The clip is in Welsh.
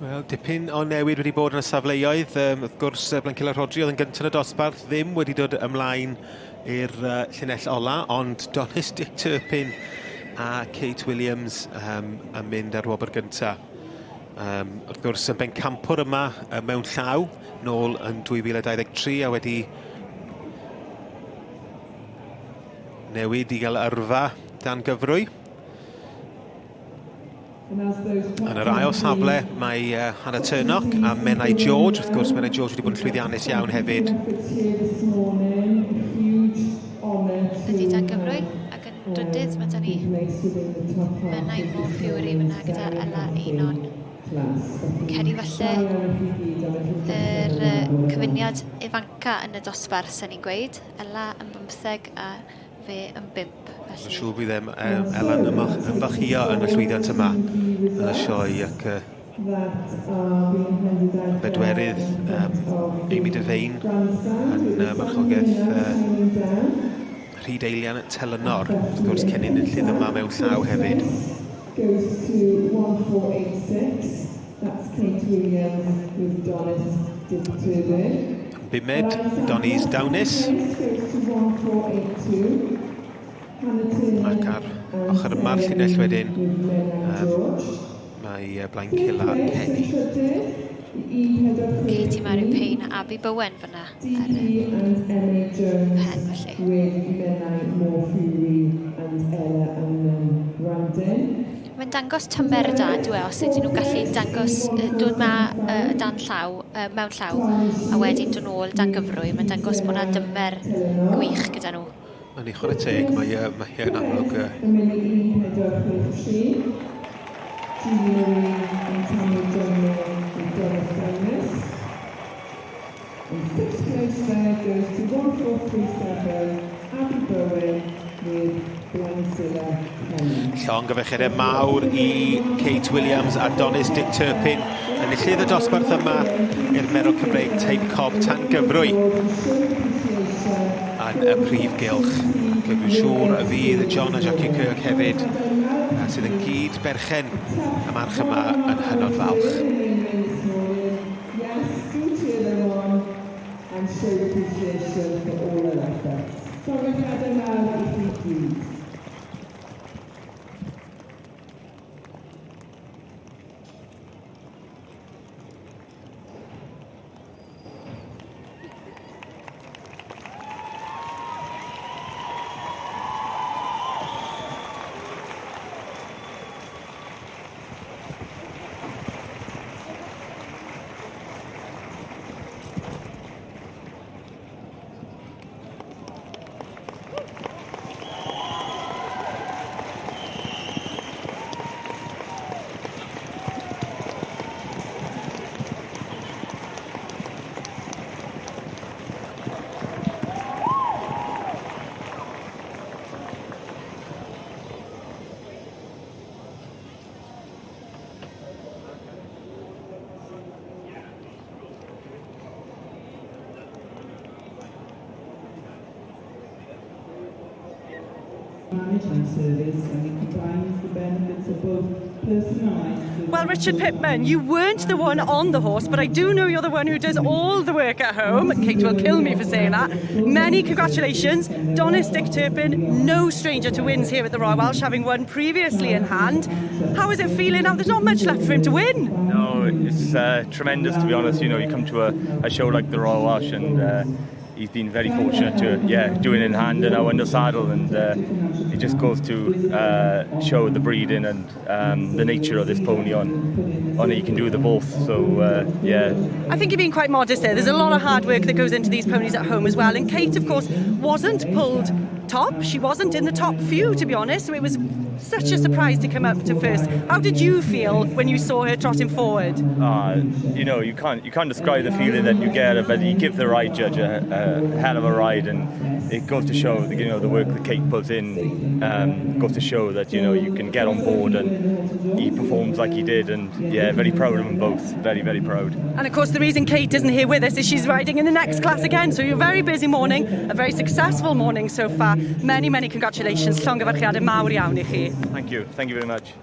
Wel, dipyn o newid wedi bod yn y safleoedd. Wrth gwrs, Blancilla Rodri oedd yn gyntaf yn y dosbarth ddim wedi dod ymlaen i'r llinell ola, ond Donis Dick Turpin a Kate Williams yn mynd ar wobr gyntaf. Wrth gwrs, yn bencampwr yma mewn llaw, nôl yn 2023 a wedi newid i gael yrfa dan gyfrwy. Yn yr ail safle, mae Hannah Turnock a Menai George. Wrth gwrs, Menai George wedi bod yn llwyddiannus iawn hefyd. Ydy dan gyfrwy, ac yn drydydd mae dan ni Menai Moore Fury fyna gyda Ella Einon. Ceri falle yr cyfuniad ifanca yn y dosbarth sy'n ni'n gweud. Ella yn 15 a fe yn 5. Mae'n siŵr bydd Ela'n ymfachio yn y llwyddiant yma yn y Sioe ac bedwerydd Amy Devane yn marchogaeth Rhyd Eilian Telynor. Wrth gwrs, cennin y llydd yma mewn llaw hefyd. Goes to 1486. That's Kate Williams with Donis Dick Turpin. Bimed, Donis Downis. Goes to 1482. Ac ar ochr yma'r llinell wedyn, mae Blancilla Penny. Katie Mary Payne a Abby Bowen fyna ar y pen felly. Mae'n dangos tymer da, dwi os ydyn nhw'n gallu dangos, dod dan llaw, mewn llaw, a wedyn dod nôl dan gyfrwy. Mae'n dangos bod yna dymer gwych gyda nhw. Yn ei chwarae teg, mae yn amlwg. Llongyfechrau mawr i Kate Williams a Donis Dick Turpin yn y llydd y dosbarth yma i'r Merlod Cymreig Teip Cob tan gyfrwy. Yn y prif gylch. Dwi'n siŵr y fydd John a Jackie Kirk hefyd sydd yn gyd berchen y march yma yn hynod falch. Management service and it combines the benefits of both personalised. Well, Richard Pittman, you weren't the one on the horse, but I do know you're the one who does all the work at home. Kate will kill me for saying that. Many congratulations. Donis Dick Turpin, no stranger to wins here at the Royal Welsh, having won previously in hand. How is it feeling now? There's not much left for him to win. No, it's tremendous, to be honest. You know, you come to a show like the Royal Welsh and he's been very fortunate to do it in hand and now under saddle, and it just goes to show the breeding and the nature of this pony on he can do the both. So I think you're being quite modest there. There's a lot of hard work that goes into these ponies at home as well, and Kate of course wasn't pulled top. She wasn't in the top few, to be honest, so it was such a surprise to come up to first. How did you feel when you saw her trotting forward? You know, you can't describe the feeling that you get, but you give the ride judge a hell of a ride, and it goes to show that, you know, the work that Kate puts in goes to show that, you know, you can get on board, and he performs like he did, and very proud of them both, very, very proud. And of course the reason Kate isn't here with us is she's riding in the next class again, so you're a very busy morning, a very successful morning so far. Many, many congratulations. Llongyfarchiadau mawr iawn I chi. Thank you very much.